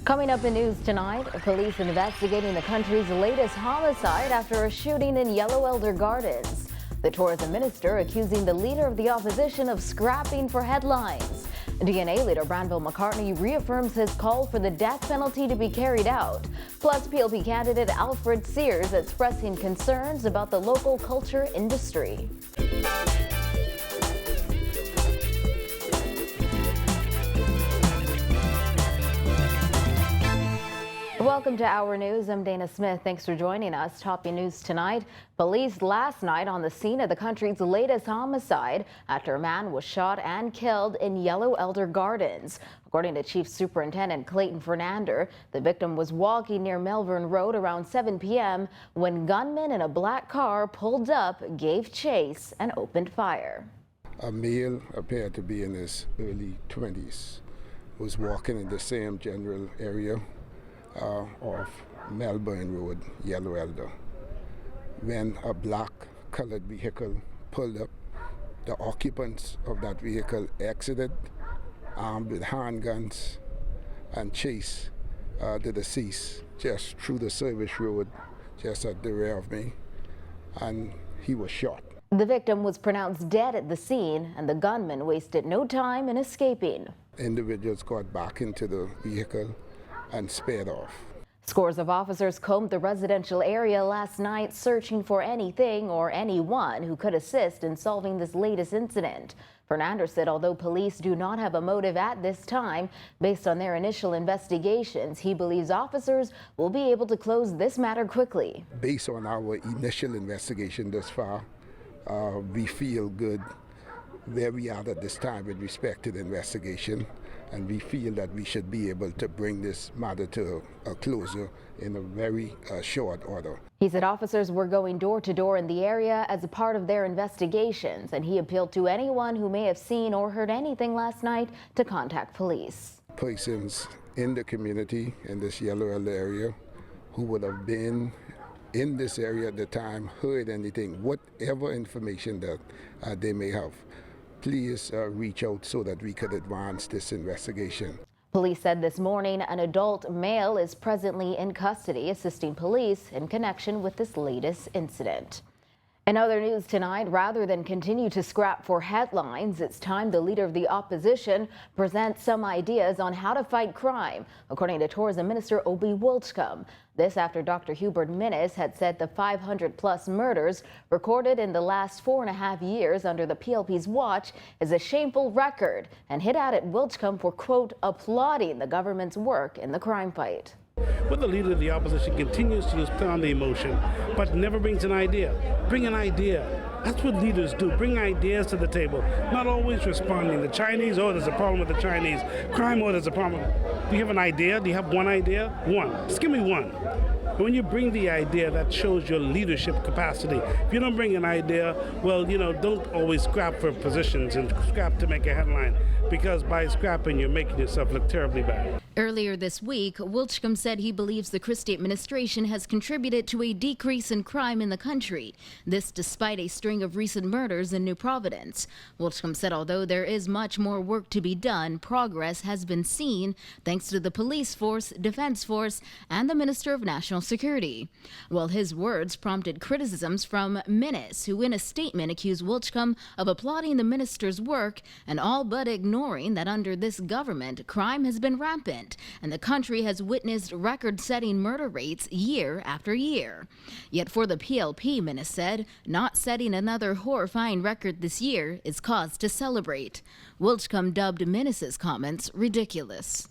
Coming up in news tonight, police investigating the country's latest homicide after a shooting in Yellow Elder Gardens. The tourism minister accusing the leader of the opposition of scrapping for headlines. DNA leader Branville McCartney reaffirms his call for the death penalty to be carried out. Plus, PLP candidate Alfred Sears expressing concerns about the local culture industry. Welcome to Our News. I'm Dana Smith. Thanks for joining us. Topping news tonight. Police last night on the scene of the country's latest homicide after a man was shot and killed in Yellow Elder Gardens. According to Chief Superintendent Clayton Fernander, the victim was walking near Melbourne Road around 7 p.m. when gunmen in a black car pulled up, gave chase, and opened fire. A male appeared to be in his early 20s, was walking in the same general area of Melbourne Road, Yellow Elder. When a black colored vehicle pulled up, the occupants of that vehicle exited, armed with handguns, and chased the deceased just through the service road just at the rear of me, and he was shot. The victim was pronounced dead at the scene, and the gunman wasted no time in escaping. Individuals got back into the vehicle and sped off. Scores of officers combed the residential area last night searching for anything or anyone who could assist in solving this latest incident. Fernander said although police do not have a motive at this time, based on their initial investigations, he believes officers will be able to close this matter quickly. Based on our initial investigation thus far, we feel good where we are at this time with respect to the investigation, and we feel that we should be able to bring this matter to a closure in a very short order. He said officers were going door to door in the area as a part of their investigations, and he appealed to anyone who may have seen or heard anything last night to contact police. Persons in the community in this Yellow Elder area who would have been in this area at the time, heard anything, whatever information that they may have, please reach out so that we could advance this investigation. Police said this morning an adult male is presently in custody assisting police in connection with this latest incident. In other news tonight, rather than continue to scrap for headlines, it's time the leader of the opposition presents some ideas on how to fight crime, according to Tourism Minister Obi Wolchcombe. This after Dr. Hubert Minnis had said the 500-plus murders recorded in the last 4.5 years under the PLP's watch is a shameful record, and hit out at Wolchcombe for, quote, applauding the government's work in the crime fight. But the leader of the opposition continues to just play on the emotion, but never brings an idea. Bring an idea. That's what leaders do. Bring ideas to the table. Not always responding. The Chinese, oh, there's a problem with the Chinese. Crime, oh, there's a problem. Do you have an idea? Do you have one idea? One. Just give me one. And when you bring the idea, that shows your leadership capacity. If you don't bring an idea, well, don't always scrap for positions and scrap to make a headline, because by scrapping, you're making yourself look terribly bad. Earlier this week, Wolchcombe said he believes the Christie administration has contributed to a decrease in crime in the country. This despite a string of recent murders in New Providence. Wolchcombe said although there is much more work to be done, progress has been seen thanks to the police force, defense force, and the Minister of National Security. Well, his words prompted criticisms from Minnis, who in a statement accused Wolchcombe of applauding the minister's work and all but ignoring that under this government, crime has been rampant and the country has witnessed record-setting murder rates year after year. Yet for the PLP, Minnis said, not setting another horrifying record this year is cause to celebrate. Wolchcombe dubbed Minnis's comments ridiculous.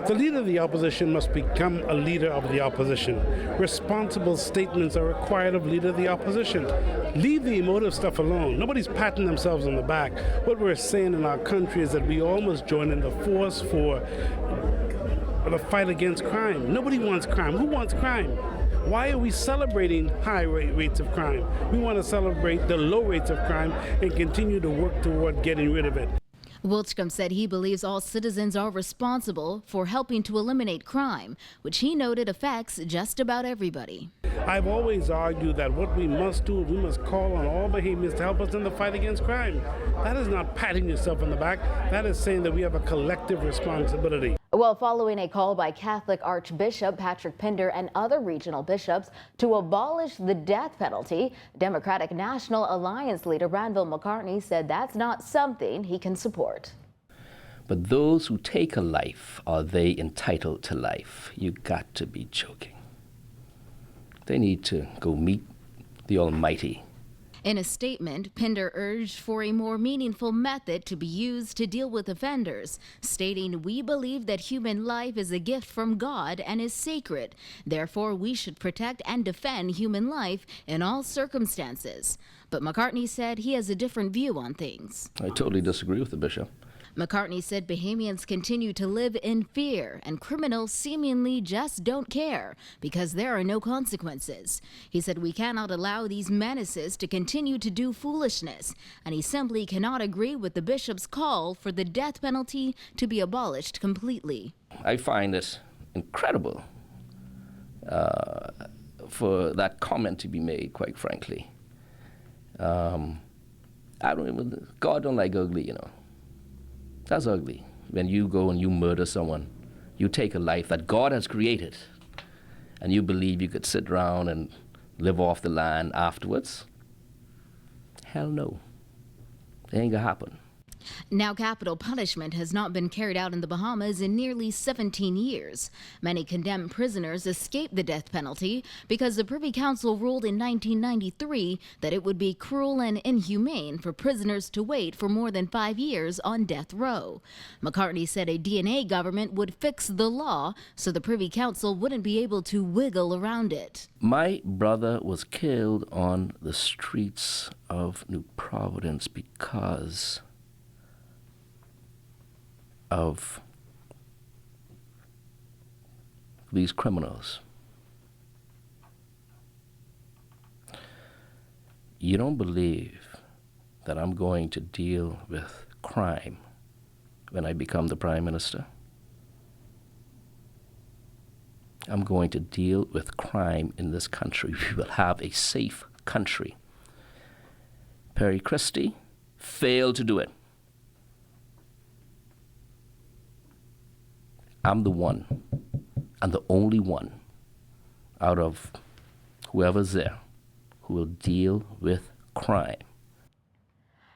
The leader of the opposition must become a leader of the opposition. Responsible statements are required of leader of the opposition. Leave the emotive stuff alone. Nobody's patting themselves on the back. What we're saying in our country is that we almost join in the force for the fight against crime. Nobody wants crime. Who wants crime? Why are we celebrating high rates of crime? We want to celebrate the low rates of crime and continue to work toward getting rid of it. Wolchcombe said he believes all citizens are responsible for helping to eliminate crime, which he noted affects just about everybody. I've always argued that what we must do, we must call on all behaviors to help us in the fight against crime. That is not patting yourself on the back. That is saying that we have a collective responsibility. Well, following a call by Catholic Archbishop Patrick Pender and other regional bishops to abolish the death penalty, Democratic National Alliance leader Ranville McCartney said that's not something he can support. But those who take a life, are they entitled to life? You got to be joking. They need to go meet the Almighty. In a statement, Pender urged for a more meaningful method to be used to deal with offenders, stating, "We believe that human life is a gift from God and is sacred. Therefore, we should protect and defend human life in all circumstances." But McCartney said he has a different view on things. I totally disagree with the bishop. McCartney said Bahamians continue to live in fear and criminals seemingly just don't care because there are no consequences. He said we cannot allow these menaces to continue to do foolishness, and he simply cannot agree with the bishop's call for the death penalty to be abolished completely. I find it incredible for that comment to be made, quite frankly. God don't like ugly, you know. That's ugly. When you go and you murder someone, you take a life that God has created, and you believe you could sit around and live off the land afterwards? Hell no. It ain't gonna happen. Now, capital punishment has not been carried out in the Bahamas in nearly 17 years. Many condemned prisoners escaped the death penalty because the Privy Council ruled in 1993 that it would be cruel and inhumane for prisoners to wait for more than 5 years on death row. McCartney said a DNA government would fix the law so the Privy Council wouldn't be able to wiggle around it. My brother was killed on the streets of New Providence because of these criminals. You don't believe that I'm going to deal with crime when I become the Prime Minister? I'm going to deal with crime in this country. We will have a safe country. Perry Christie failed to do it. I'm the one, and the only one, out of whoever's there, who will deal with crime.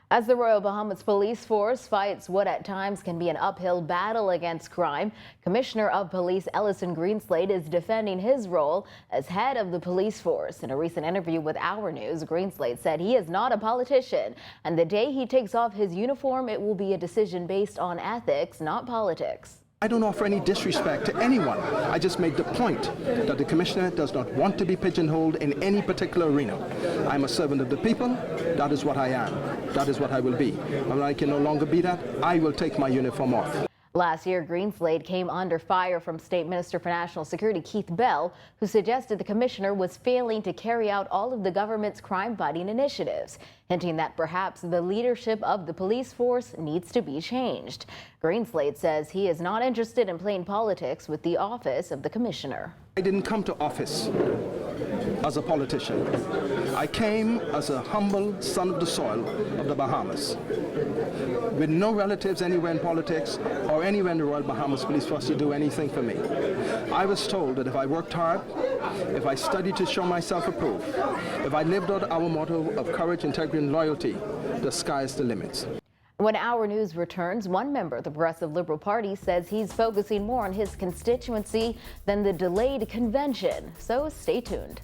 As the Royal Bahamas Police Force fights what at times can be an uphill battle against crime, Commissioner of Police Ellison Greenslade is defending his role as head of the police force. In a recent interview with Our News, Greenslade said he is not a politician, and the day he takes off his uniform, it will be a decision based on ethics, not politics. I don't offer any disrespect to anyone. I just made the point that the commissioner does not want to be pigeonholed in any particular arena. I'm a servant of the people. That is what I am. That is what I will be. And when I can no longer be that, I will take my uniform off. Last year, Greenslade came under fire from State Minister for National Security Keith Bell, who suggested the commissioner was failing to carry out all of the government's crime-fighting initiatives, hinting that perhaps the leadership of the police force needs to be changed. Greenslade says he is not interested in playing politics with the office of the commissioner. I didn't come to office as a politician. I came as a humble son of the soil of the Bahamas, with no relatives anywhere in politics or anywhere in the Royal Bahamas Police Force to do anything for me. I was told that if I worked hard, if I studied to show myself approved, if I lived out our motto of courage, integrity, and loyalty, the sky's the limit. When Our News returns, one member of the Progressive Liberal Party says he's focusing more on his constituency than the delayed convention. So stay tuned.